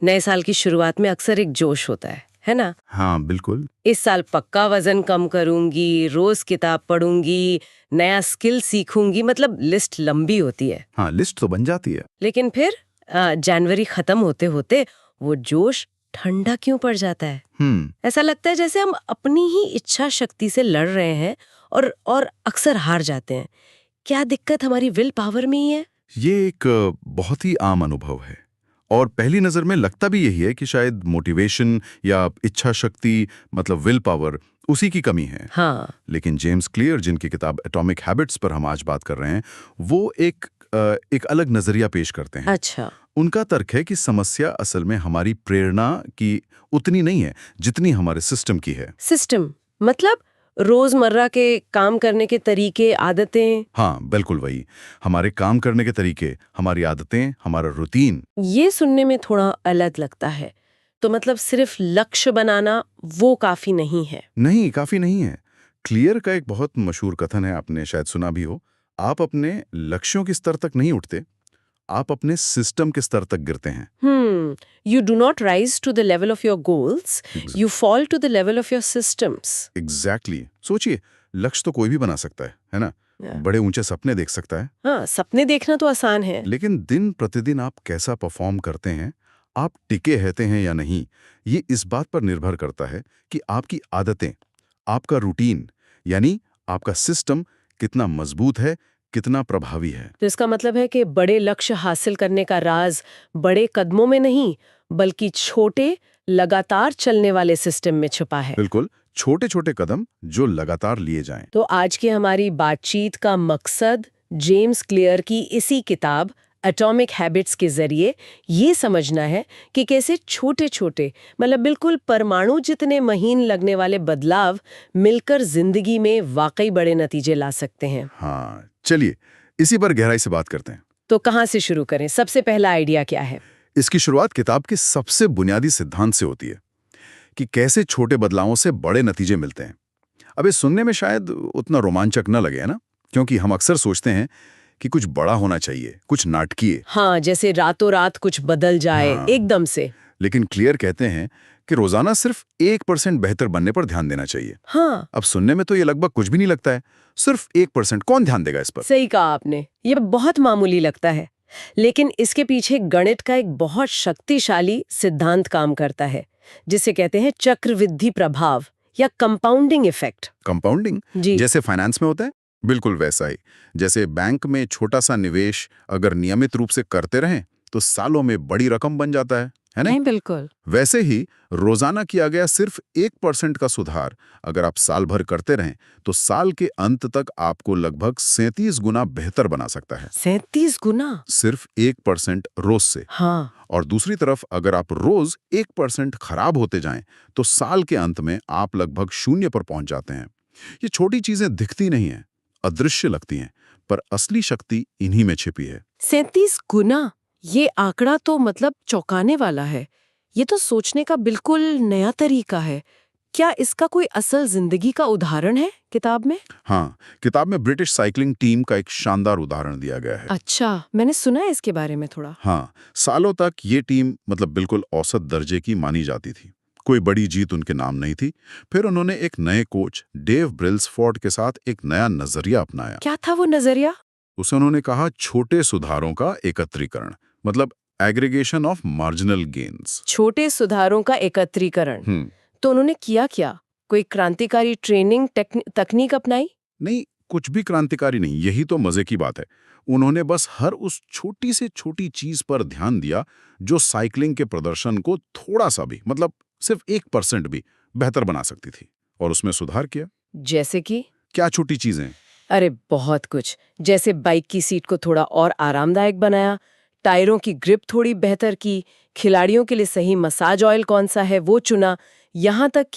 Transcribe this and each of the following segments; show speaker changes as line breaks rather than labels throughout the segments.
नए साल की शुरुआत में अक्सर एक जोश होता है ना?
हाँ बिल्कुल।
इस साल पक्का वजन कम करूंगी, रोज किताब पढ़ूंगी, नया स्किल सीखूंगी, मतलब लिस्ट लंबी होती है।
हाँ, लिस्ट तो बन जाती है।
लेकिन फिर जनवरी खत्म होते होते वो जोश ठंडा क्यों पड़ जाता है? ऐसा लगता है जैसे हम अपनी ही इच्छा शक्ति से लड़ रहे हैं और अक्सर हार जाते हैं। क्या दिक्कत हमारी विल पावर में ही है?
ये एक बहुत ही आम अनुभव है और पहली नजर में लगता भी यही है कि शायद मोटिवेशन या इच्छा शक्ति मतलब विल पावर उसी की कमी है।
हाँ।
लेकिन जेम्स क्लियर, जिनकी किताब एटॉमिक हैबिट्स पर हम आज बात कर रहे हैं, वो एक अलग नजरिया पेश करते हैं।
अच्छा।
उनका तर्क है कि समस्या असल में हमारी प्रेरणा की उतनी नहीं है जितनी हमारे सिस्टम की है।
सिस्टम मतलब रोजमर्रा के काम करने के तरीके, आदतें?
हाँ बिल्कुल वही, हमारे काम करने के तरीके, हमारी आदतें, हमारा रूटीन।
ये सुनने में थोड़ा अलग लगता है। तो मतलब सिर्फ लक्ष्य बनाना वो काफी नहीं है?
नहीं, काफी नहीं है। क्लियर का एक बहुत मशहूर कथन है, आपने शायद सुना भी हो, आप अपने लक्ष्यों के स्तर तक नहीं उठते, आप अपने सिस्टम के स्तर तक गिरते हैं।
You do not rise to the level of your goals, you fall to the level of your systems.
Exactly. सोचिए, लक्ष्य तो कोई भी बना सकता है ना? बड़े ऊंचे सपने देख सकता है।
हाँ, सपने देखना तो आसान है।
लेकिन दिन प्रतिदिन आप कैसा परफॉर्म करते हैं, आप टिके रहते हैं या नहीं, ये इस बात पर निर्भर करता है कि आपकी आदतें, आपका रूटीन यानी आपका सिस्टम कितना मजबूत है, कितना प्रभावी है।
तो इसका मतलब है कि बड़े लक्ष्य हासिल करने का राज बड़े कदमों में नहीं, बल्कि छोटे लगातार चलने वाले सिस्टम में छुपा है।
बिल्कुल, छोटे छोटे कदम जो लगातार लिए जाएं।
तो आज की हमारी बातचीत का मकसद जेम्स क्लियर की इसी किताब एटॉमिक हैबिट्स के जरिए ये समझना है कि कैसे छोटे छोटे मतलब बिल्कुल परमाणु जितने महीन लगने वाले बदलाव मिलकर जिंदगी में वाकई बड़े नतीजे ला सकते हैं।
हाँ, चलिए इसी पर गहराई से बात करते हैं।
तो कहाँ से शुरू करें? सबसे पहला आइडिया क्या है?
इसकी शुरुआत किताब के सबसे बुनियादी सिद्धांत से होती है कि कैसे छोटे बदलावों से बड़े नतीजे मिलते हैं। अब ये सुनने में शायद उतना रोमांचक न लगे, है ना? क्योंकि हम अक्सर सोचते हैं कि कुछ बड़ा होना चाहिए, कुछ नाटकीय।
हाँ, जैसे रातों रात कुछ बदल जाए एकदम से।
लेकिन क्लियर कहते हैं कि रोजाना सिर्फ 1% बेहतर बनने पर ध्यान देना चाहिए।
हाँ।
अब सुनने में तो ये लगभग कुछ भी नहीं लगता है, सिर्फ 1%, कौन ध्यान देगा इस पर?
सही कहा आपने, ये बहुत मामूली लगता है, लेकिन इसके पीछे गणित का एक बहुत शक्तिशाली सिद्धांत काम करता है, जिसे कहते हैं चक्रवृद्धि प्रभाव या कंपाउंडिंग इफेक्ट।
कंपाउंडिंग?
जी।
जैसे फाइनेंस में होता है, बिल्कुल वैसा ही। जैसे बैंक में छोटा सा निवेश अगर नियमित रूप से करते रहें तो सालों में बड़ी रकम बन जाता है ना?
नहीं, बिल्कुल।
वैसे ही रोजाना किया गया सिर्फ 1% का सुधार अगर आप साल भर करते रहें तो साल के अंत तक आपको लगभग 37 गुना बेहतर बना सकता है।
37 गुना?
सिर्फ 1% रोज से।
हाँ।
और दूसरी तरफ अगर आप रोज 1% खराब होते जाएं तो साल के अंत में आप लगभग 0 पर पहुंच जाते हैं। ये छोटी चीजें दिखती नहीं है, अदृश्य लगती हैं, पर असली शक्ति इन्हीं में छिपी है।
37 गुना, ये आंकड़ा तो मतलब चौंकाने वाला है। ये तो सोचने का बिल्कुल नया तरीका है। क्या इसका कोई असल जिंदगी का उदाहरण है किताब में?
हाँ, किताब में ब्रिटिश साइकिलिंग टीम का एक शानदार उदाहरण दिया गया है।
अच्छा, मैंने सुना है इसके बारे में थोड़ा।
हाँ, सालों तक ये टीम मतलब बिल्कुल औसत दर्जे की मानी जाती थी, कोई बड़ी जीत उनके नाम नहीं थी। फिर उन्होंने एक नए कोच डेव ब्रिल्सफोर्ड के साथ एक नया नजरिया अपनाया।
क्या था वो नजरिया?
उसे उन्होंने कहा छोटे सुधारों का एकत्रीकरण, मतलब एग्रीगेशन ऑफ मार्जिनल गेन्स।
छोटे सुधारों का एकत्रीकरण। तो उन्होंने किया क्या? कोई क्रांतिकारी ट्रेनिंग तकनीक अपनाई?
नहीं, कुछ भी क्रांतिकारी नहीं, यही तो मजे की बात है। उन्होंने बस हर उस छोटी से छोटी चीज पर ध्यान दिया जो साइकिलिंग के प्रदर्शन को थोड़ा सा भी, मतलब सिर्फ 1% भी बेहतर बना सकती थी, और उसमें सुधार किया।
जैसे कि?
क्या छोटी चीजें?
अरे बहुत कुछ। जैसे बाइक की सीट को थोड़ा और आरामदायक बनाया, टायरों की ग्रिप थोड़ी बेहतर की, खिलाड़ियों के लिए सही मसाज ऑयल कौन सा है वो चुना, यहाँ तक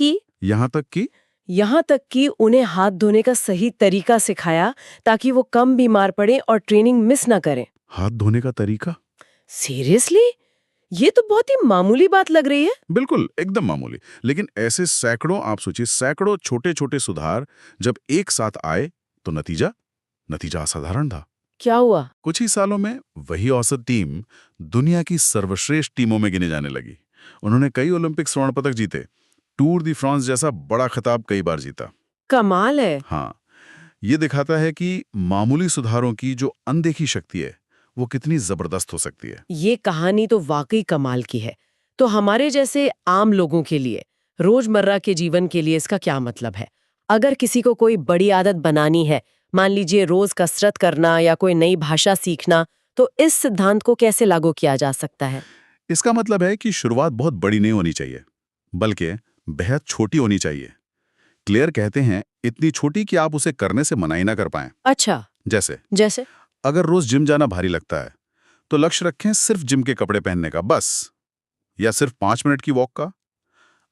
कि उन्हें हाथ धोने का सही तरीका सिखाया ताकि वो कम बीमार पड़े और ट्रेनिंग मिस ना करें।
हाथ धोने का तरीका?
सीरियसली? ये तो बहुत ही मामूली बात लग रही है।
बिल्कुल, एकदम मामूली, लेकिन ऐसे सैकड़ों, आप सोचिए सैकड़ों छोटे छोटे सुधार जब एक साथ आए तो नतीजा असाधारण था।
क्या हुआ?
कुछ ही सालों में वही औसत टीम दुनिया की सर्वश्रेष्ठ टीमों में गिने जाने लगी। उन्होंने कई ओलंपिक स्वर्ण पदक जीते, टूर दी फ्रांस जैसा बड़ा खिताब कई बार जीता।
कमाल है।
हाँ, ये दिखाता है कि मामूली सुधारों की जो अनदेखी शक्ति है वो कितनी जबरदस्त हो सकती है।
ये कहानी तो वाकई कमाल की है। तो हमारे जैसे आम लोगों के लिए, रोजमर्रा के जीवन के लिए इसका क्या मतलब है? अगर किसी को कोई बड़ी आदत बनानी है, मान लीजिए रोज कसरत करना या कोई नई भाषा सीखना, तो इस सिद्धांत को कैसे लागू किया जा सकता है?
इसका मतलब है कि शुरुआत बहुत बड़ी नहीं होनी चाहिए, बल्कि बेहद छोटी होनी चाहिए। क्लियर कहते हैं इतनी छोटी कि आप उसे करने से मना ही ना कर पाएं।
अच्छा।
जैसे
जैसे?
अगर रोज जिम जाना भारी लगता है तो लक्ष्य रखें सिर्फ जिम के कपड़े पहनने का बस, या सिर्फ 5 मिनट की वॉक का।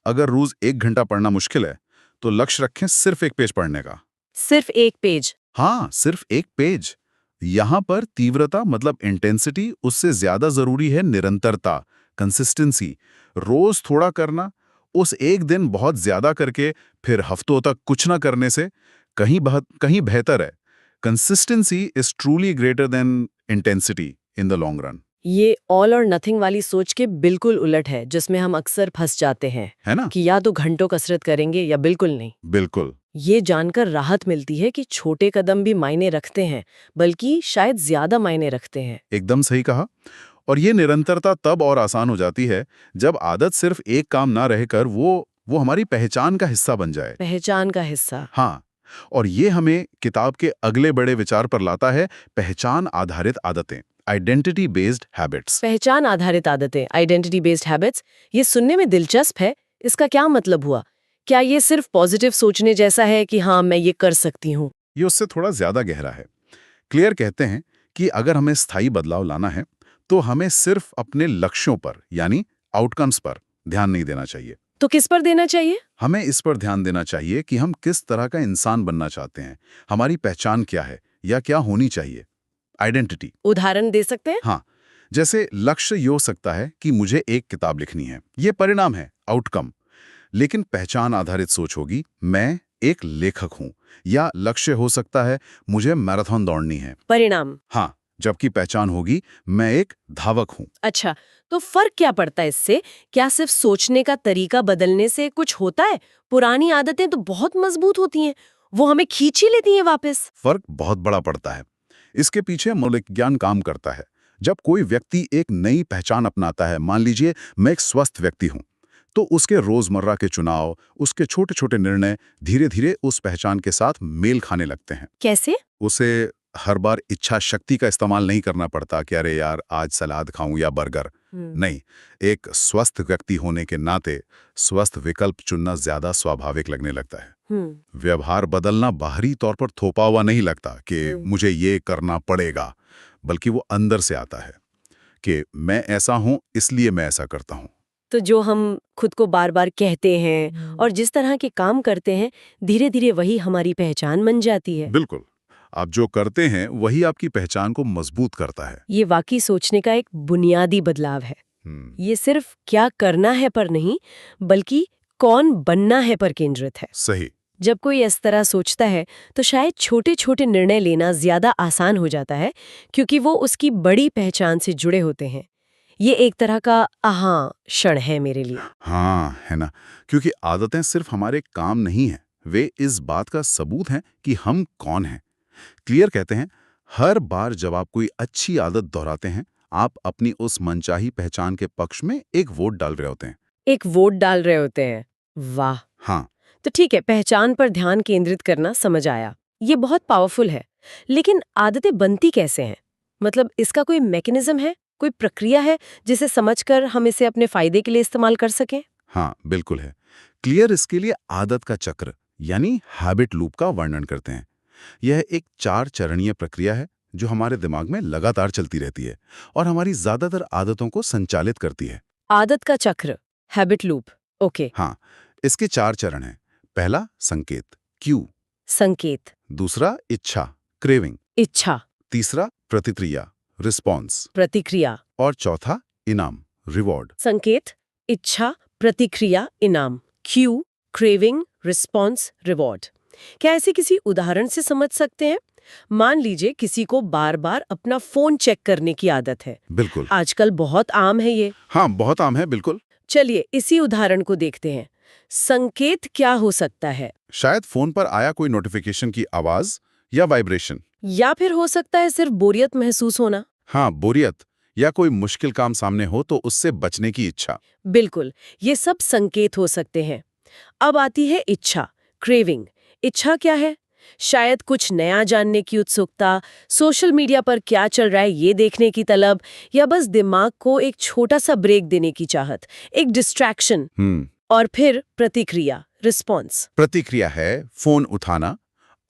अगर रोज 1 घंटा पढ़ना मुश्किल है तो लक्ष्य रखें सिर्फ एक पेज पढ़ने का।
सिर्फ एक पेज?
हाँ, सिर्फ एक पेज। यहां पर तीव्रता मतलब इंटेंसिटी उससे ज्यादा जरूरी है निरंतरता, कंसिस्टेंसी। रोज थोड़ा करना, उस एक दिन बहुत ज्यादा करके फिर हफ्तों तक कुछ ना करने से कहीं बेहतर है। Consistency is truly greater than intensity in the long run.
ये ऑल और नथिंग वाली सोच के बिल्कुल उलट है, जिसमें हम अक्सर फंस जाते हैं
है ना?
कि या तो घंटों कसरत करेंगे या बिल्कुल नहीं।
बिल्कुल।
ये जानकर राहत मिलती है कि छोटे कदम भी मायने रखते हैं, बल्कि शायद ज्यादा मायने रखते हैं।
एकदम सही कहा। और ये निरंतरता तब और आसान हो जाती है जब आदत सिर्फ एक काम ना रहकर वो हमारी पहचान का हिस्सा बन जाए।
पहचान का हिस्सा।
हाँ, और ये हमें किताब के अगले बड़े विचार पर लाता है, पहचान आधारित आदतें, आइडेंटिटी बेस्ड हैबिट्स।
पहचान आधारित आदतें, आइडेंटिटी बेस्ड हैबिट्स, ये सुनने में दिलचस्प है। इसका क्या मतलब हुआ? क्या ये सिर्फ पॉजिटिव सोचने जैसा है कि हाँ मैं ये कर सकती हूँ?
ये उससे थोड़ा ज्यादा गहरा है। क्लियर कहते हैं कि अगर हमें स्थायी बदलाव लाना है तो हमें सिर्फ अपने लक्ष्यों पर यानी आउटकम्स पर ध्यान नहीं देना चाहिए।
तो किस पर देना चाहिए?
हमें इस पर ध्यान देना चाहिए कि हम किस तरह का इंसान बनना चाहते हैं, हमारी पहचान क्या है या क्या होनी चाहिए। आइडेंटिटी।
उदाहरण दे सकते हैं?
हाँ, जैसे लक्ष्य ये हो सकता है कि मुझे एक किताब लिखनी है, ये परिणाम है, आउटकम। लेकिन पहचान आधारित सोच होगी, मैं एक लेखक हूं। या लक्ष्य हो सकता है मुझे मैराथन दौड़नी है,
परिणाम।
हाँ, जबकि पहचान होगी मैं एक धावक हूं।
अच्छा, तो फर्क क्या पड़ता है इससे? क्या सिर्फ सोचने का तरीका बदलने से कुछ होता है? पुरानी आदतें तो बहुत मजबूत होती हैं, वो हमें खींच ही लेती हैं वापस।
फर्क बहुत बड़ा पड़ता है। इसके पीछे मौलिक ज्ञान काम करता है। जब कोई व्यक्ति एक नई पहचान अपनाता है, मान लीजिए मैं एक स्वस्थ व्यक्ति हूं, तो उसके रोजमर्रा के चुनाव, उसके छोटे छोटे निर्णय धीरे धीरे उस पहचान के साथ मेल खाने लगते हैं।
कैसे?
उसे हर बार इच्छा शक्ति का इस्तेमाल नहीं करना पड़ता कि अरे यार आज सलाद खाऊं या बर्गर। नहीं, एक स्वस्थ व्यक्ति होने के नाते स्वस्थ विकल्प चुनना ज्यादा स्वाभाविक लगने लगता है। व्यवहार बदलना बाहरी तौर पर थोपा हुआ नहीं लगता कि मुझे ये करना पड़ेगा, बल्कि वो अंदर से आता है कि मैं ऐसा हूं इसलिए मैं ऐसा करता हूं।
तो जो हम खुद को बार बार कहते हैं और जिस तरह के काम करते हैं, धीरे धीरे वही हमारी पहचान बन जाती है।
बिल्कुल, आप जो करते हैं वही आपकी पहचान को मजबूत करता है।
ये वाकई सोचने का एक बुनियादी बदलाव है। ये सिर्फ क्या करना है पर नहीं, बल्कि कौन बनना है पर केंद्रित है।
सही।
जब कोई इस तरह सोचता है तो शायद छोटे छोटे निर्णय लेना ज्यादा आसान हो जाता है, क्योंकि वो उसकी बड़ी पहचान से जुड़े होते हैं। ये एक तरह का आहा क्षण है मेरे लिए।
हाँ, है ना? क्योंकि आदतें सिर्फ हमारे काम नहीं हैं, वे इस बात का सबूत हैं कि हम कौन हैं। क्लियर कहते हैं, हर बार जब आप कोई अच्छी आदत दोहराते हैं, आप अपनी उस मनचाही पहचान के पक्ष में एक वोट डाल रहे होते हैं।
एक वोट डाल रहे होते हैं। वाह।
हाँ,
तो ठीक है, पहचान पर ध्यान केंद्रित करना समझ आया, ये बहुत पावरफुल है। लेकिन आदतें बनती कैसे हैं? मतलब इसका कोई मैकेनिज्म है, कोई प्रक्रिया है जिसे समझकर हम इसे अपने फायदे के लिए इस्तेमाल कर सकें?
हाँ, बिल्कुल है। क्लियर इसके लिए आदत का चक्र यानी हैबिट लूप का वर्णन करते हैं। यह एक 4 चरणीय प्रक्रिया है जो हमारे दिमाग में लगातार चलती रहती है और हमारी ज्यादातर आदतों को संचालित करती है।
आदत का चक्र, हैबिट लूप, ओके।
हाँ, इसके 4 चरण हैं। पहला संकेत, क्यू।
संकेत।
दूसरा इच्छा, क्रेविंग।
इच्छा।
तीसरा प्रतिक्रिया, रिस्पॉन्स।
प्रतिक्रिया।
और चौथा इनाम, रिवॉर्ड।
संकेत, इच्छा, प्रतिक्रिया, इनाम। Q, craving, response, reward. क्या ऐसे किसी उदाहरण से समझ सकते हैं? मान लीजिए किसी को बार बार अपना फोन चेक करने की आदत है।
बिल्कुल।
आजकल बहुत आम है ये।
हाँ, बहुत आम है, बिल्कुल।
चलिए इसी उदाहरण को देखते हैं। संकेत क्या हो सकता है?
शायद फोन पर आया कोई नोटिफिकेशन की आवाज या वाइब्रेशन।
या फिर हो सकता है सिर्फ बोरियत महसूस होना।
हाँ, बोरियत या कोई मुश्किल काम सामने हो तो उससे बचने की इच्छा।
बिल्कुल, ये सब संकेत हो सकते हैं। अब आती है इच्छा, क्रेविंग। इच्छा क्या है? शायद कुछ नया जानने की उत्सुकता, सोशल मीडिया पर क्या चल रहा है ये देखने की तलब, या बस दिमाग को एक छोटा सा ब्रेक देने की चाहत, एक डिस्ट्रैक्शन। और फिर प्रतिक्रिया, रिस्पॉन्स।
प्रतिक्रिया है फोन उठाना,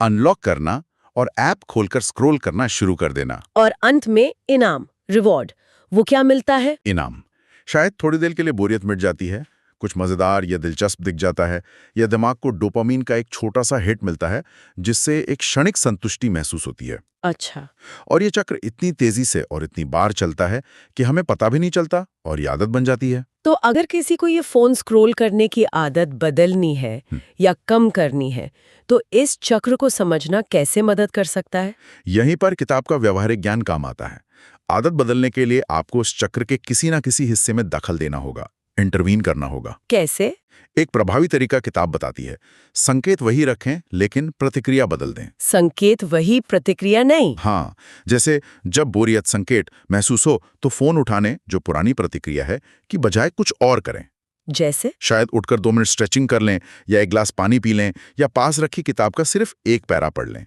अनलॉक करना और ऐप खोलकर स्क्रॉल करना शुरू कर देना।
और अंत में इनाम, रिवॉर्ड। वो क्या मिलता है?
इनाम शायद थोड़ी देर के लिए बोरियत मिट जाती है, कुछ मजेदार या दिलचस्प दिख जाता है, या दिमाग को डोपामीन का एक छोटा सा हिट मिलता है जिससे एक क्षणिक संतुष्टि महसूस होती है।
अच्छा।
और ये चक्र इतनी तेजी से और इतनी बार चलता है कि हमें पता भी नहीं चलता और ये आदत बन जाती है।
तो अगर किसी को ये फोन स्क्रॉल करने की आदत बदलनी है या कम करनी है, तो इस चक्र को समझना कैसे मदद कर सकता है?
यहीं पर किताब का व्यवहारिक ज्ञान काम आता है। आदत बदलने के लिए आपको उस चक्र के किसी ना किसी हिस्से में दखल देना होगा, इंटरवीन करना होगा।
कैसे?
एक प्रभावी तरीका किताब बताती है, संकेत वही रखें लेकिन प्रतिक्रिया बदल दें।
संकेत वही, प्रतिक्रिया नहीं।
हाँ, जैसे जब बोरियत संकेत महसूस हो तो फोन उठाने, जो पुरानी प्रतिक्रिया है, की बजाय कुछ और करें।
जैसे?
शायद उठकर 2 मिनट स्ट्रेचिंग कर लें, या एक ग्लास पानी पी लें, या पास रखी किताब का सिर्फ एक पैरा पढ़ लें।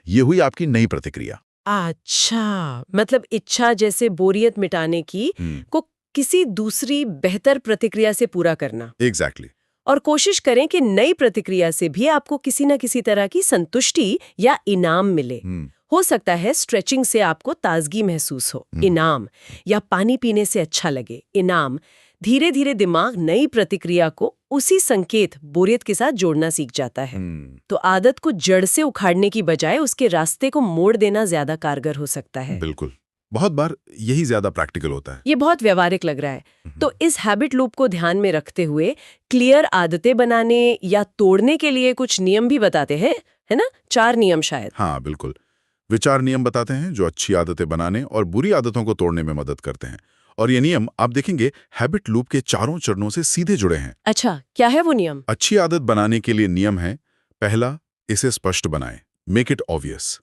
ये हुई आपकी नई प्रतिक्रिया।
अच्छा, मतलब इच्छा जैसे बोरियत मिटाने की को किसी दूसरी बेहतर प्रतिक्रिया से पूरा करना।
एग्जैक्टली।
और कोशिश करें कि नई प्रतिक्रिया से भी आपको किसी न किसी तरह की संतुष्टि या इनाम मिले। हो सकता है स्ट्रेचिंग से आपको ताजगी महसूस हो, इनाम, या पानी पीने से अच्छा लगे, इनाम। धीरे धीरे दिमाग नई प्रतिक्रिया को उसी संकेत, बोरियत के साथ जोड़ना सीख जाता है। तो आदत को जड़ से उखाड़ने की बजाय उसके रास्ते को मोड़ देना ज्यादा कारगर हो सकता है।
बिल्कुल, बहुत बार यही ज्यादा प्रैक्टिकल होता है।
ये बहुत व्यवहारिक लग रहा है। तो इस हैबिट लूप को ध्यान में रखते हुए क्लियर आदतें बनाने या तोड़ने के लिए कुछ नियम भी बताते हैं, है ना? 4 नियम शायद।
हाँ, बिल्कुल। विचार नियम बताते हैं जो अच्छी आदतें बनाने और बुरी आदतों को तोड़ने में मदद करते हैं। और ये नियम आप देखेंगे हैबिट लूप के चारों चरणों से सीधे जुड़े हैं।
अच्छा, क्या है वो नियम?
अच्छी आदत बनाने के लिए नियम है, पहला, इसे स्पष्ट बनाएं, मेक इट ऑब्वियस।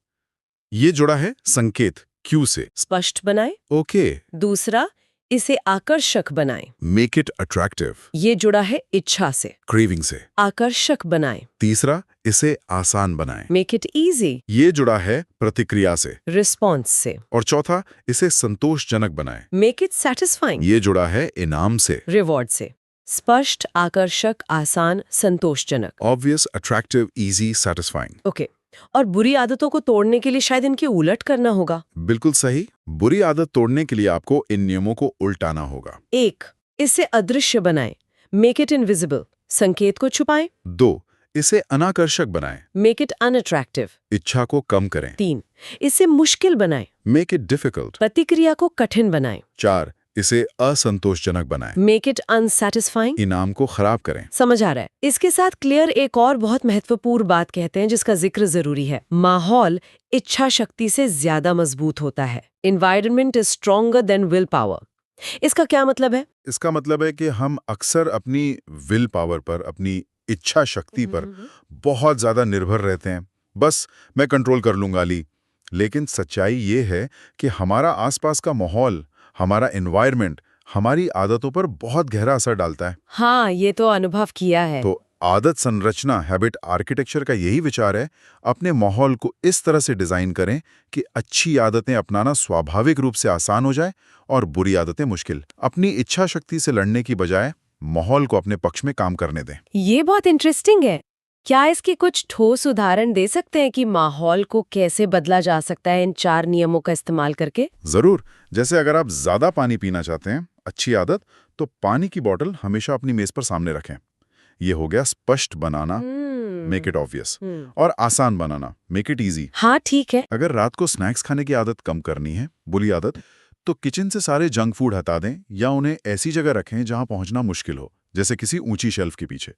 ये जुड़ा है संकेत, क्यू से।
स्पष्ट बनाएं।
ओके।
दूसरा, इसे आकर्षक बनाएं।
Make it attractive.
ये जुड़ा है इच्छा से।
क्रेविंग से।
आकर्षक बनाएं।
तीसरा, इसे आसान बनाएं।
Make it easy.
ये जुड़ा है प्रतिक्रिया से।
रिस्पॉन्स से।
और चौथा, इसे संतोषजनक बनाएं।
Make it satisfying.
ये जुड़ा है इनाम से।
रिवॉर्ड से। स्पष्ट, आकर्षक, आसान, संतोषजनक।
Obvious, attractive, easy, satisfying.
Okay. और बुरी आदतों को तोड़ने के लिए शायद इनके उलट करना होगा।
बिल्कुल सही। बुरी आदत तोड़ने के लिए आपको इन नियमों को उल्टाना होगा।
1. इसे अदृश्य बनाएं। Make it invisible. संकेत को छुपाएं।
2. इसे अनाकर्षक बनाएं।
Make it unattractive.
इच्छा को कम करें।
3. इसे मुश्किल बनाएं।
Make it difficult.
प्रतिक्रिया को कठिन बनाएं।
4. इसे असंतोषजनक बनाएं।
Make it unsatisfying.
इनाम को खराब करें।
समझ आ रहा है। इसके साथ क्लियर एक और बहुत महत्वपूर्ण बात कहते हैं जिसका जिक्र जरूरी है। माहौल इच्छा शक्ति से ज्यादा मजबूत होता है। Environment is stronger than will power. इसका क्या मतलब है?
इसका मतलब है कि हम अक्सर अपनी विल पावर पर, अपनी इच्छा शक्ति पर बहुत ज्यादा निर्भर रहते हैं। बस मैं कंट्रोल कर लूंगा ली। लेकिन सच्चाई ये है कि हमारा आसपास का माहौल, हमारा एनवायरनमेंट हमारी आदतों पर बहुत गहरा असर डालता है।
हाँ, ये तो अनुभव किया है।
तो आदत संरचना, हैबिट आर्किटेक्चर का यही विचार है, अपने माहौल को इस तरह से डिजाइन करें कि अच्छी आदतें अपनाना स्वाभाविक रूप से आसान हो जाए और बुरी आदतें मुश्किल। अपनी इच्छा शक्ति से लड़ने की बजाय माहौल को अपने पक्ष में काम करने दें।
ये बहुत इंटरेस्टिंग है। क्या इसके कुछ ठोस उदाहरण दे सकते हैं कि माहौल को कैसे बदला जा सकता है इन 4 नियमों का इस्तेमाल करके?
जरूर। जैसे अगर आप ज्यादा पानी पीना चाहते हैं, अच्छी आदत, तो पानी की बोतल हमेशा अपनी मेज पर सामने रखें। ये हो गया स्पष्ट बनाना, मेक इट ऑब्वियस। और आसान बनाना, मेक इट इजी।
हाँ, ठीक है।
अगर रात को स्नैक्स खाने की आदत कम करनी है, बुरी आदत, तो किचन से सारे जंक फूड हटा दें या उन्हें ऐसी जगह रखें जहां पहुंचना मुश्किल हो, जैसे किसी ऊंची शेल्फ के पीछे।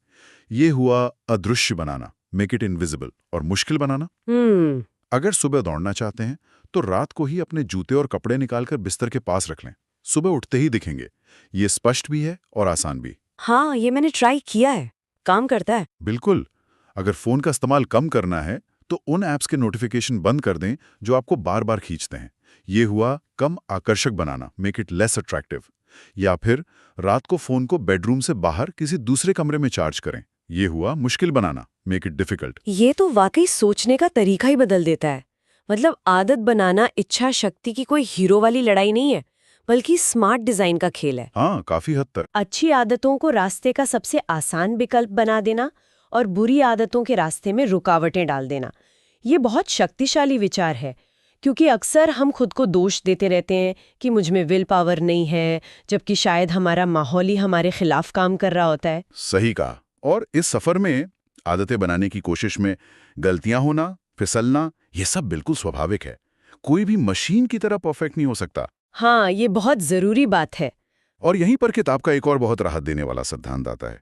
ये हुआ अदृश्य बनाना, मेक इट इनविजिबल। और मुश्किल बनाना, अगर सुबह दौड़ना चाहते हैं तो रात को ही अपने जूते और कपड़े निकालकर बिस्तर के पास रख लें। सुबह उठते ही दिखेंगे। ये स्पष्ट भी है और आसान भी।
हाँ, ये मैंने ट्राई किया है, काम करता है।
बिल्कुल। अगर फोन का इस्तेमाल कम करना है तो उन ऐप्स के नोटिफिकेशन बंद कर दें जो आपको बार बार खींचते हैं। ये हुआ कम आकर्षक बनाना, मेक इट लेस अट्रैक्टिव। या फिर रात को फोन को बेडरूम से बाहर किसी दूसरे कमरे में चार्ज करें। ये हुआ मुश्किल बनाना, मेक इट डिफिकल्ट।
ये तो वाकई सोचने का तरीका ही बदल देता है। मतलब आदत बनाना इच्छा शक्ति की कोई हीरो वाली लड़ाई नहीं है, बल्कि स्मार्ट डिजाइन का खेल है।
हाँ, काफी हद तक।
अच्छी आदतों को रास्ते का सबसे आसान विकल्प बना देना और बुरी आदतों के रास्ते में रुकावटें डाल देना, ये बहुत शक्तिशाली विचार है। क्योंकि अक्सर हम खुद को दोष देते रहते हैं कि मुझ में विल पावर नहीं है, जबकि शायद हमारा माहौल ही हमारे खिलाफ काम कर रहा होता है।
सही कहा। और इस सफर में आदतें बनाने की कोशिश में गलतियां होना, फिसलना, ये सब बिल्कुल स्वाभाविक है। कोई भी मशीन की तरह परफेक्ट नहीं हो सकता।
हाँ, ये बहुत जरूरी बात है।
और यहीं पर किताब का एक और बहुत राहत देने वाला सिद्धांत आता है,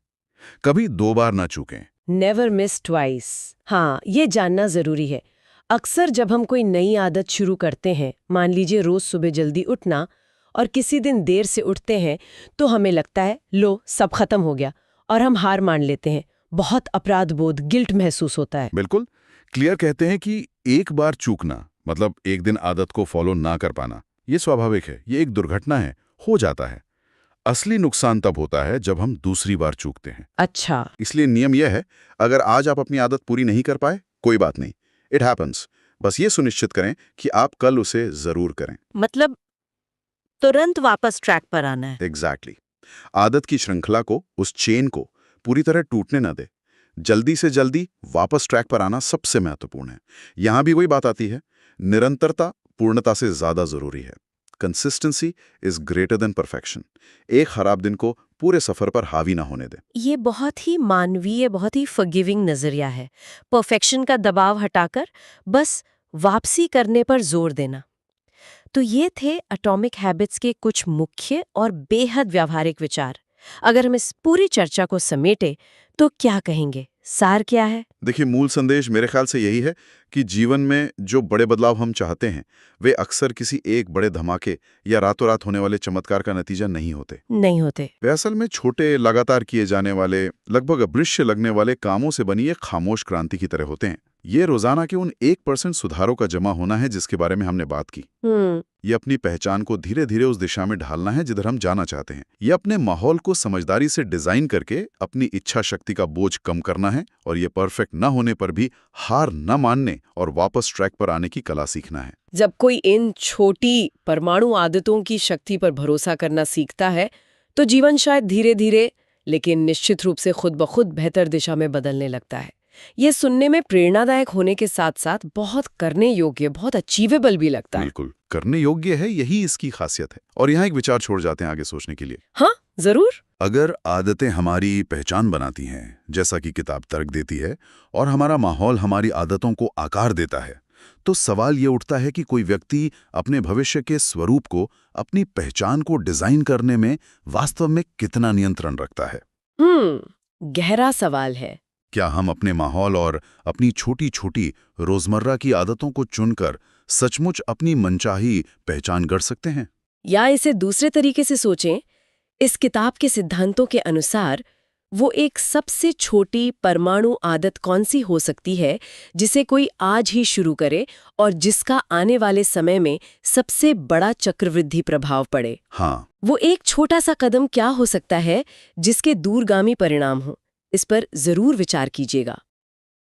कभी 2 बार ना चूकें।
Never miss twice. हाँ, ये जानना जरूरी है। अक्सर जब हम कोई नई आदत शुरू करते हैं, मान लीजिए रोज सुबह जल्दी उठना, और किसी दिन देर से उठते हैं, तो हमें लगता है लो सब खत्म हो गया, और हम हार मान लेते हैं। बहुत अपराध बोध, गिल्ट महसूस होता है।
बिल्कुल। क्लियर कहते हैं कि एक बार चूकना मतलब एक दिन आदत को फॉलो ना कर पाना, ये स्वाभाविक है, ये एक दुर्घटना है, हो जाता है। असली नुकसान तब होता है जब हम दूसरी बार चूकते हैं।
अच्छा।
इसलिए नियम यह है, अगर आज आप अपनी आदत पूरी नहीं कर पाए, कोई बात नहीं, इट हैपन्स। बस ये सुनिश्चित करें कि आप कल उसे जरूर करें।
मतलब तुरंत वापस ट्रैक पर आना है।
एग्जैक्टली। आदत की श्रृंखला को, उस चेन को पूरी तरह टूटने न दे। जल्दी से जल्दी वापस ट्रैक पर आना सबसे महत्वपूर्ण है। यहां भी वही बात आती है, निरंतरता पूर्णता से ज्यादा जरूरी है। Consistency is greater than perfection. एक खराब दिन को पूरे सफर पर हावी ना होने दें।
ये बहुत ही मानवीय, बहुत ही फॉरगिविंग नजरिया है। परफेक्शन का दबाव हटाकर बस वापसी करने पर जोर देना। तो ये थे एटॉमिक हैबिट्स के कुछ मुख्य और बेहद व्यावहारिक विचार। अगर हम इस पूरी चर्चा को समेटे तो क्या कहेंगे, सार क्या है?
देखिए, मूल संदेश मेरे ख्याल से यही है कि जीवन में जो बड़े बदलाव हम चाहते हैं, वे अक्सर किसी एक बड़े धमाके या रातों रात होने वाले चमत्कार का नतीजा नहीं होते। वे असल में छोटे, लगातार किए जाने वाले, लगभग अदृश्य लगने वाले कामों से बनी एक खामोश क्रांति की तरह होते हैं। ये रोजाना के उन 1% सुधारों का जमा होना है जिसके बारे में हमने बात की। ये अपनी पहचान को धीरे धीरे उस दिशा में ढालना है जिधर हम जाना चाहते हैं। ये अपने माहौल को समझदारी से डिजाइन करके अपनी इच्छा शक्ति का बोझ कम करना है, और ये परफेक्ट न होने पर भी हार न मानने और वापस ट्रैक पर आने की कला सीखना है।
जब कोई इन छोटी परमाणु आदतों की शक्ति पर भरोसा करना सीखता है, तो जीवन शायद धीरे धीरे लेकिन निश्चित रूप से खुद ब खुद बेहतर दिशा में बदलने लगता है। ये सुनने में प्रेरणादायक होने के साथ साथ बहुत करने योग्य, बहुत अचीवेबल भी लगता है।
बिल्कुल करने योग्य है, यही इसकी खासियत है। और यहाँ एक विचार छोड़ जाते हैं आगे सोचने के लिए।
हाँ, जरूर।
अगर आदतें हमारी पहचान बनाती हैं, जैसा कि किताब तर्क देती है, और हमारा माहौल हमारी आदतों को आकार देता है, तो सवाल ये उठता है कि कोई व्यक्ति अपने भविष्य के स्वरूप को, अपनी पहचान को डिजाइन करने में वास्तव में कितना नियंत्रण रखता है।
गहरा सवाल है।
क्या हम अपने माहौल और अपनी छोटी छोटी रोजमर्रा की आदतों को चुनकर सचमुच अपनी मनचाही पहचान गढ़ सकते हैं?
या इसे दूसरे तरीके से सोचें, इस किताब के सिद्धांतों के अनुसार वो एक सबसे छोटी परमाणु आदत कौन सी हो सकती है जिसे कोई आज ही शुरू करे और जिसका आने वाले समय में सबसे बड़ा चक्रवृद्धि प्रभाव पड़े?
हाँ,
वो एक छोटा सा कदम क्या हो सकता है जिसके दूरगामी परिणाम हो? इस पर जरूर विचार कीजिएगा।